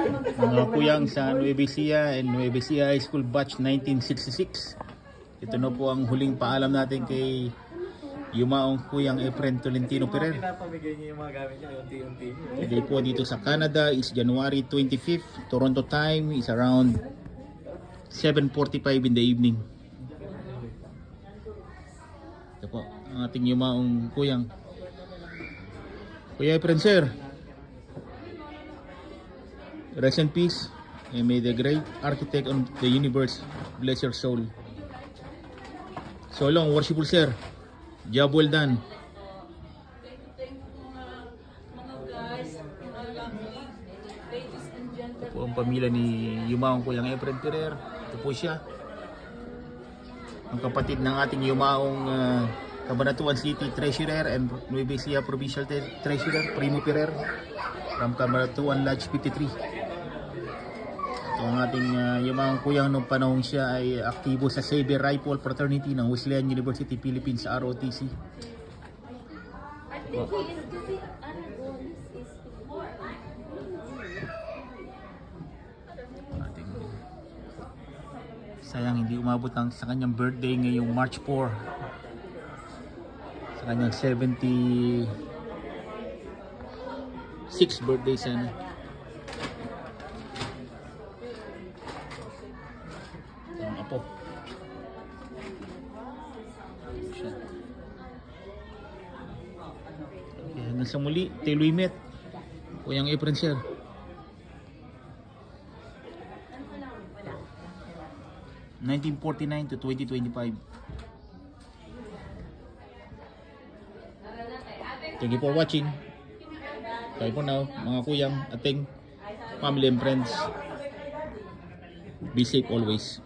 Mga kuyang sa Nueva Ecija and Nueva Ecija High School Batch 1966. Ito na po ang huling paalam natin kay Yumaong Kuyang Efren Tolentino Ferrer. Pinapamigay niyo yung mga gamit niyo unti-unti. Today po dito sa Canada is January 25th. Toronto time is around 7:45 in the evening. Ito po ang ating Yumaong Kuyang. Kuya Efren sir, rest in peace and may the great architect of the universe bless your soul. So long, worshipful sir. Job well done. Ito po ang pamilya ni Yumaong Kuyang Efren Ferrer. Ito po siya, ang kapatid ng ating Yumaong Cabanatuan City Treasurer and Nueva Ecija Provincial Treasurer Primo Ferrer from Cabanatuan Lodge 53. Ito ang ating Yumaong Kuyang nung panahon siya ay aktibo sa Saber Rifle Fraternity ng Wesleyan University Philippines ROTC. Sayang hindi umabot sa kanyang birthday ngayong March 4. Sa kanyang 76th birthday sana. Ang apo. Okay, hanggang sa muli, till we met. Kuyang Efren sir. 1949 to 2025. Thank you for watching. Bye for now, mga kuyang, ating family and friends. Be safe always.